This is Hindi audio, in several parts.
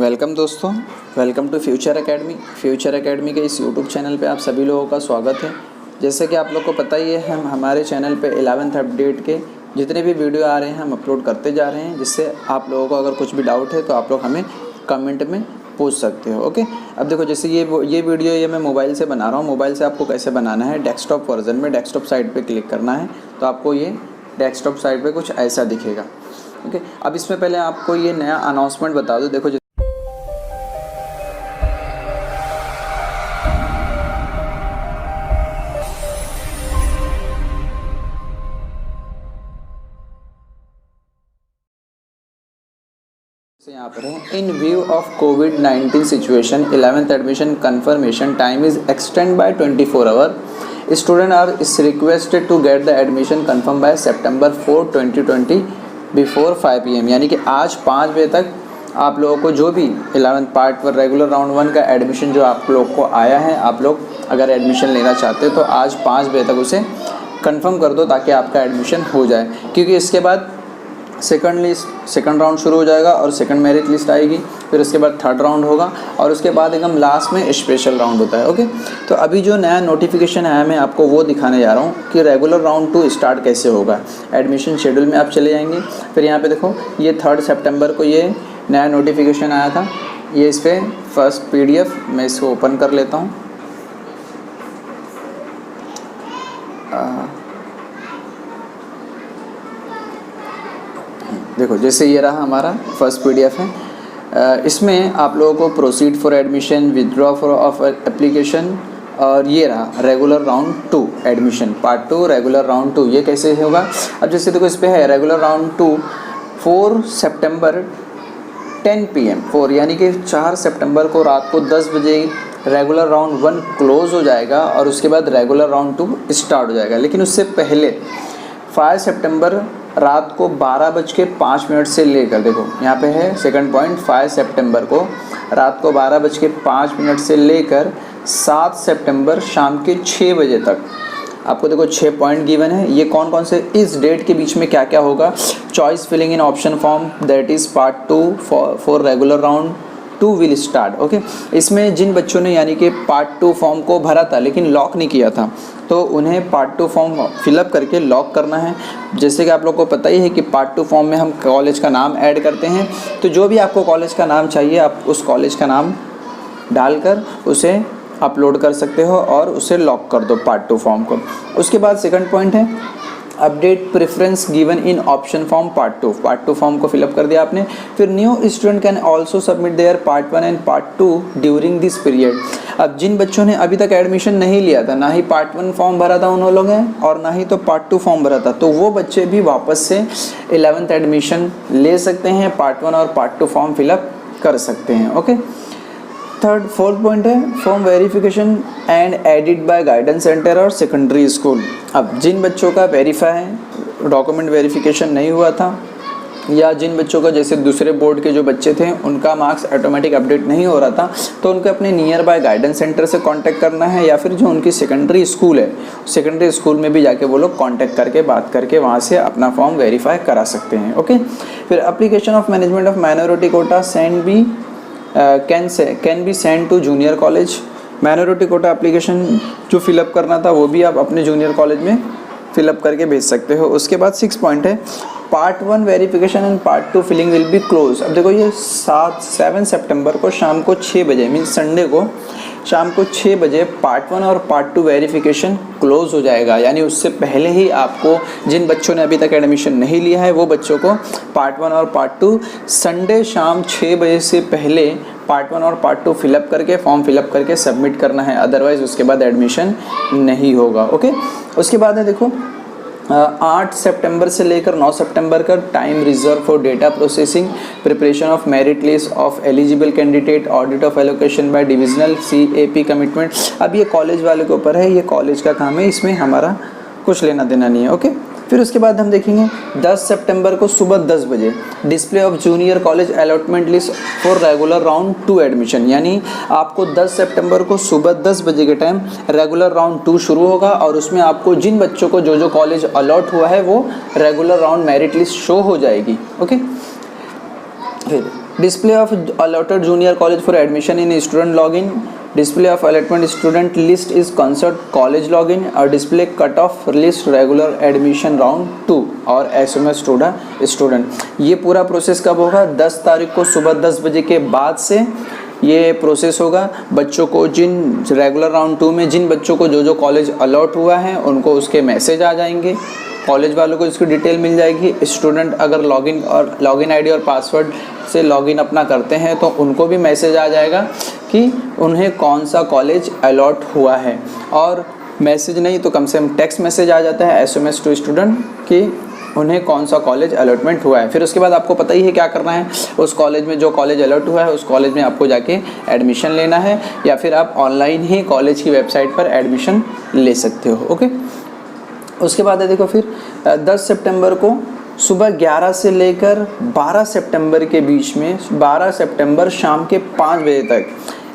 वेलकम दोस्तों, welcome to future academy. Future academy के इस यूट्यूब चैनल पे आप सभी लोगों का स्वागत है। जैसे कि आप लोग को पता ही है, हम हमारे चैनल पे 11th अपडेट के जितने भी वीडियो आ रहे हैं हम अपलोड करते जा रहे हैं, जिससे आप लोगों को अगर कुछ भी डाउट है तो आप लोग हमें कमेंट में पूछ सकते हो। ओके, अब देखो जैसे ये वीडियो ये मैं मोबाइल से बना रहा हूँ। मोबाइल से आपको कैसे बनाना है, डेस्कटॉप वर्जन में डेस्कटॉप साइट पर क्लिक करना है तो आपको ये डेस्कटॉप साइट पर कुछ ऐसा दिखेगा। ओके, अब इसमें पहले आपको ये नया अनाउंसमेंट बता दो। देखो यहाँ पर है, इन व्यू ऑफ कोविड-19 situation 11th admission confirmation time is extend by 24 hour. Student are is requested to get the admission confirm by September 4, 2020 before 5 PM। यानी कि आज 5 बजे तक आप लोगों को जो भी 11th पार्ट 1 रेगुलर राउंड 1 का एडमिशन जो आप लोग को आया है, आप लोग अगर एडमिशन लेना चाहते हो तो आज 5 बजे तक उसे कंफर्म कर दो ताकि आपका एडमिशन हो जाए। क्योंकि इसके बाद सेकंड राउंड शुरू हो जाएगा और सेकंड मेरिट लिस्ट आएगी, फिर उसके बाद थर्ड राउंड होगा और उसके बाद एकदम लास्ट में स्पेशल राउंड होता है। ओके, तो अभी जो नया नोटिफिकेशन है मैं आपको वो दिखाने जा रहा हूँ कि रेगुलर राउंड 2 स्टार्ट कैसे होगा। एडमिशन शेड्यूल में आप चले जाएंगे, फिर यहाँ पे देखो ये 3 सितंबर को ये नया नोटिफिकेशन आया था। ये इस पर फर्स्ट PDF मैं इसको ओपन कर लेता हूँ। देखो जैसे ये रहा हमारा फर्स्ट PDF है। इसमें आप लोगों को proceed for admission, withdraw for of application और ये रहा regular round 2 admission part 2 regular round 2। ये कैसे होगा? अब जैसे देखो इस पे है रेगुलर राउंड 2 4 सितंबर 10 PM 4 यानी कि 4 सितंबर को रात को 10 बजे रेगुलर राउंड 1 क्लोज हो जाएगा और उसके बाद रेगुलर राउंड 2 स्टार्ट हो जाएगा। लेकिन उससे पहले 5 सितंबर रात को 12:05 से लेकर, देखो यहाँ पे है सेकंड पॉइंट, 5 सितंबर को रात को 12:05 से लेकर 7 सितंबर शाम के 6 बजे तक आपको देखो 6 पॉइंट गिवन है। ये कौन कौन से इस डेट के बीच में क्या क्या होगा? Choice filling in option form that is part 2 for regular round 2 will start. Okay, इसमें जिन बच्चों ने यानी कि पार्ट 2 फॉर्म को भरा था लेकिन लॉक नहीं किया था तो उन्हें पार्ट 2 फॉर्म फिलअप करके लॉक करना है। जैसे कि आप लोग को पता ही है कि पार्ट 2 फॉर्म में हम कॉलेज का नाम ऐड करते हैं, तो जो भी आपको कॉलेज का नाम चाहिए आप उस कॉलेज का नाम डालकर उसे अपलोड कर सकते हो और उसे लॉक कर दो पार्ट 2 फॉर्म को। उसके बाद सेकंड पॉइंट है update preference given in option form part 2। Part 2 form को फिलअप कर दिया आपने। फिर new student can also submit there part 1 and part 2 during this period. अब जिन बच्चों ने अभी तक एडमिशन नहीं लिया था, ना ही पार्ट 1 फॉर्म भरा था उन लोगों ने और ना ही तो पार्ट 2 फॉर्म भरा था, तो वो बच्चे भी वापस से 11th एडमिशन ले सकते हैं, पार्ट 1 और पार्ट 2 फॉर्म फिलअप कर सकते हैं। ओके, फोर्थ पॉइंट है form verification and edit bye guidance centre और सेकेंडरी स्कूल। अब जिन बच्चों का वेरीफाई डॉक्यूमेंट वेरिफिकेशन नहीं हुआ था या जिन बच्चों का जैसे दूसरे बोर्ड के जो बच्चे थे उनका मार्क्स ऑटोमेटिक अपडेट नहीं हो रहा था, तो उनको अपने नियर बाय गाइडेंस सेंटर से कांटेक्ट करना है या फिर जो उनकी सेकेंडरी स्कूल है सेकेंडरी स्कूल में भी जाके वो लोग कांटेक्ट करके बात करके वहाँ से अपना फॉर्म वेरीफाई करा सकते हैं। ओके, फिर application of management of minority quota can be send to junior college. Minority quota application जो फिलअप करना था वो भी आप अपने जूनियर कॉलेज में फिलअप करके भेज सकते हो। उसके बाद 6 पॉइंट है part 1 verification and part 2 filling will be close. अब देखो ये 7 सितंबर को शाम को 6 बजे मीन्स संडे को शाम को 6 बजे पार्ट 1 और पार्ट 2 वेरिफिकेशन क्लोज हो जाएगा। यानी उससे पहले ही आपको जिन बच्चों ने अभी तक एडमिशन नहीं लिया है वो बच्चों को पार्ट 1 और पार्ट 2 संडे शाम 6 बजे से पहले पार्ट 1 और पार्ट 2 फिलअप करके फॉर्म फिलअप करके सबमिट करना है, अदरवाइज उसके बाद एडमिशन नहीं होगा। ओके, उसके बाद है देखो 8 सितंबर से लेकर 9 सितंबर का time reserve for data processing, preparation of merit list of eligible candidate, audit of allocation by divisional CAP commitment. अब ये कॉलेज वाले के ऊपर है, ये कॉलेज का काम है, इसमें हमारा कुछ लेना देना नहीं है। ओके, फिर उसके बाद हम देखेंगे 10 सितंबर को सुबह 10 बजे display of junior college allotment list for regular round 2 admission. यानी आपको 10 सितंबर को सुबह 10 बजे के टाइम रेगुलर राउंड 2 शुरू होगा और उसमें आपको जिन बच्चों को जो जो कॉलेज अलॉट हुआ है वो regular round merit list show हो जाएगी। ओके, फिर display of allotted junior college for admission in student login, display of allotment student list is concerned college login, और display cut off list regular admission round 2 और SMS टू द स्टूडेंट। ये पूरा प्रोसेस कब होगा? 10 तारीख को सुबह 10 बजे के बाद से ये प्रोसेस होगा। बच्चों को जिन रेगुलर राउंड 2 में जिन बच्चों को जो कॉलेज अलॉट हुआ है उनको उसके मैसेज आ जाएंगे, कॉलेज वालों को इसकी डिटेल मिल जाएगी। स्टूडेंट अगर लॉगिन आईडी और पासवर्ड से लॉगिन अपना करते हैं तो उनको भी मैसेज आ जाएगा कि उन्हें कौन सा कॉलेज अलॉट हुआ है, और मैसेज नहीं तो कम से कम टेक्स्ट मैसेज आ जाता है SMS टू स्टूडेंट कि उन्हें कौन सा कॉलेज अलॉटमेंट हुआ है। फिर उसके बाद आपको पता ही है क्या करना है, उस कॉलेज में जो कॉलेज अलॉट हुआ है उस कॉलेज में आपको जाके एडमिशन लेना है, या फिर आप ऑनलाइन ही कॉलेज की वेबसाइट पर एडमिशन ले सकते हो। ओके, उसके बाद है देखो फिर 10 सितंबर को सुबह 11 से लेकर 12 सितंबर के बीच में, 12 सितंबर शाम के 5 बजे तक,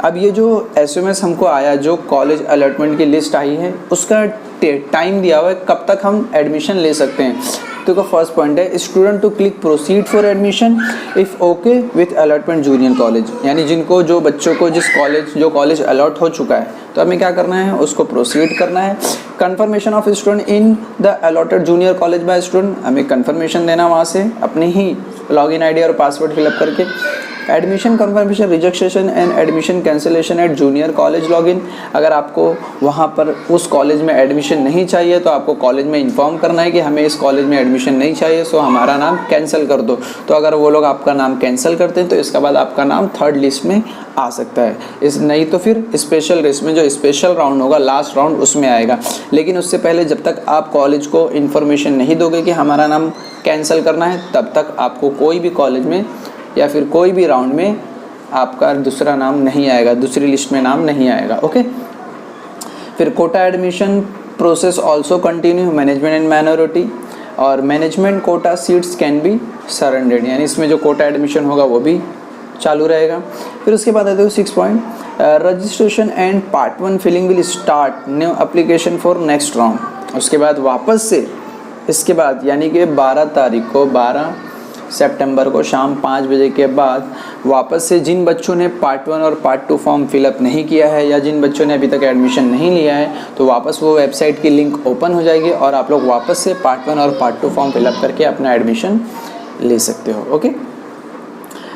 अब ये जो SMS हमको आया, जो कॉलेज अलॉटमेंट की लिस्ट आई है, उसका टाइम दिया हुआ है कब तक हम एडमिशन ले सकते हैं। देखो फर्स्ट पॉइंट है student to click proceed for admission if okay with allotment junior college, यानी जिनको जो बच्चों को जो कॉलेज अलॉट हो चुका है तो हमें क्या करना है, उसको प्रोसीड करना है। Confirmation of student in the allotted junior college by student, हमें कंफर्मेशन देना वहाँ से अपने ही लॉगिन आईडी और पासवर्ड फिलअप करके। Admission confirmation rejection and admission cancellation at junior college login, अगर आपको वहाँ पर उस कॉलेज में एडमिशन नहीं चाहिए तो आपको कॉलेज में इन्फॉर्म करना है कि हमें इस कॉलेज में एडमिशन नहीं चाहिए, सो हमारा नाम कैंसिल कर दो। तो अगर वो लोग आपका नाम कैंसिल करते हैं तो इसके बाद आपका नाम 3rd लिस्ट में आ सकता है, इस नहीं तो फिर स्पेशल लिस्ट में, जो स्पेशल राउंड होगा लास्ट राउंड उसमें आएगा। लेकिन उससे पहले जब तक आप कॉलेज को इन्फॉर्मेशन नहीं दोगे कि हमारा नाम कैंसिल करना है, तब तक आपको कोई भी कॉलेज में या फिर कोई भी राउंड में आपका दूसरा नाम नहीं आएगा, दूसरी लिस्ट में नाम नहीं आएगा। ओके, फिर quota admission process also continue management and minority, और management quota seats can be surrendered, यानी इसमें जो कोटा एडमिशन होगा वो भी चालू रहेगा। फिर उसके बाद आते हो 6 point, registration and part 1 filling will start new application for next round. उसके बाद वापस से इसके बाद यानी कि 12 तारीख को 12 सितंबर को शाम 5 बजे के बाद वापस से जिन बच्चों ने पार्ट 1 और पार्ट 2 फॉर्म फिलअप नहीं किया है या जिन बच्चों ने अभी तक एडमिशन नहीं लिया है, तो वापस वो वेबसाइट की लिंक ओपन हो जाएगी और आप लोग वापस से पार्ट 1 और पार्ट 2 फॉर्म फिलअप करके अपना एडमिशन ले सकते हो। ओके,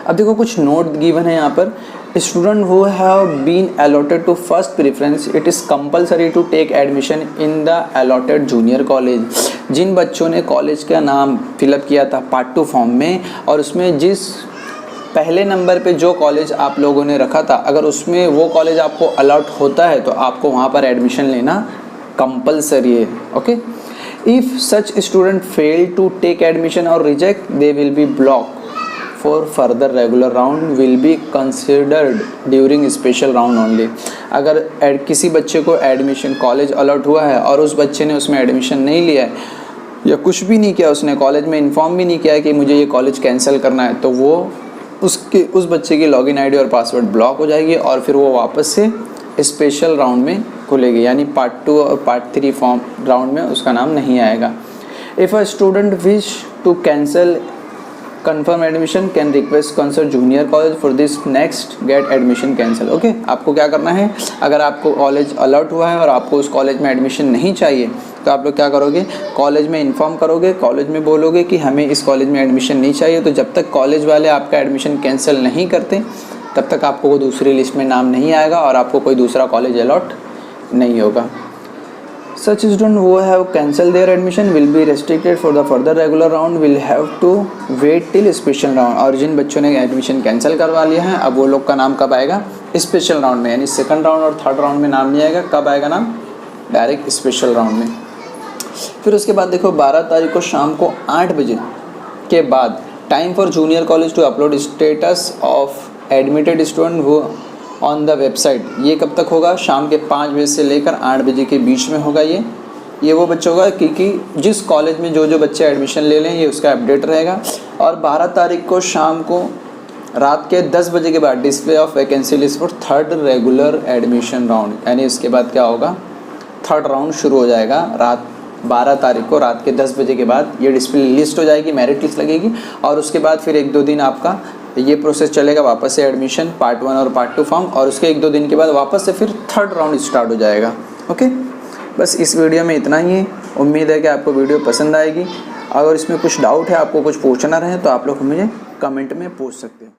अब देखो कुछ नोट गिवन है यहाँ पर। Student who have been allotted to first preference it is compulsory to take admission in the allotted junior college. जिन बच्चों ने कॉलेज का नाम फिलअप किया था पार्ट 2 फॉर्म में और उसमें जिस पहले नंबर पे जो कॉलेज आप लोगों ने रखा था, अगर उसमें वो कॉलेज आपको अलॉट होता है तो आपको वहाँ पर एडमिशन लेना कंपलसरी है। Okay, if such student fail to take admission or reject they will be block for further regular round will be considered during special round only. अगर किसी बच्चे को एडमिशन कॉलेज अलॉट हुआ है और उस बच्चे ने उसमें एडमिशन नहीं लिया है या कुछ भी नहीं किया, उसने कॉलेज में इन्फॉर्म भी नहीं किया कि मुझे ये कॉलेज कैंसिल करना है, तो वो उस बच्चे की लॉगिन आईडी और पासवर्ड ब्लॉक हो जाएगी और फिर वो वापस से स्पेशल राउंड में खुलेगी, यानी पार्ट 2 और पार्ट 3 फॉर्म राउंड में उसका नाम नहीं आएगा। If a student wish to cancel confirm admission can request concert junior college for this next get admission cancel। Okay, आपको क्या करना है, अगर आपको कॉलेज अलॉट हुआ है और आपको उस कॉलेज में एडमिशन नहीं चाहिए तो आप लोग क्या करोगे, कॉलेज में इन्फॉर्म करोगे, कॉलेज में बोलोगे कि हमें इस कॉलेज में एडमिशन नहीं चाहिए। तो जब तक कॉलेज वाले आपका एडमिशन कैंसिल नहीं करते तब तक आपको वो दूसरी लिस्ट में नाम नहीं आएगा और आपको कोई दूसरा कॉलेज अलॉट नहीं होगा। Such students who have cancelled their admission will be restricted for the further regular round will have to wait till special round। और जिन बच्चों ने एडमिशन कैंसिल करवा लिया है अब वो लोग का नाम कब आएगा, स्पेशल राउंड में, यानी 2nd राउंड और 3rd राउंड में नाम नहीं आएगा। कब आएगा नाम, डायरेक्ट स्पेशल राउंड में। फिर उसके बाद देखो 12 तारीख को शाम को 8 बजे के बाद time for junior college to upload status of admitted student वो ऑन द वेबसाइट। ये कब तक होगा, शाम के 5 बजे से लेकर 8 बजे के बीच में होगा। ये वो बच्चा होगा क्योंकि जिस कॉलेज में जो बच्चे एडमिशन ले लें ये उसका अपडेट रहेगा। और 12 तारीख को शाम को रात के 10 बजे के बाद display of vacancy list for 3rd regular admission round, यानी इसके बाद क्या होगा, 3rd राउंड शुरू हो जाएगा। रात 12 तारीख को रात के 10 बजे के बाद ये डिस्प्ले लिस्ट हो जाएगी, मेरिट लिस्ट लगेगी और उसके बाद फिर 1-2 दिन आपका ये प्रोसेस चलेगा, वापस से एडमिशन पार्ट 1 और पार्ट 2 फॉर्म, और उसके 1-2 दिन के बाद वापस से फिर थर्ड राउंड स्टार्ट हो जाएगा। ओके, बस इस वीडियो में इतना ही है। उम्मीद है कि आपको वीडियो पसंद आएगी। अगर इसमें कुछ डाउट है, आपको कुछ पूछना रहे तो आप लोग मुझे कमेंट में पूछ सकते हो।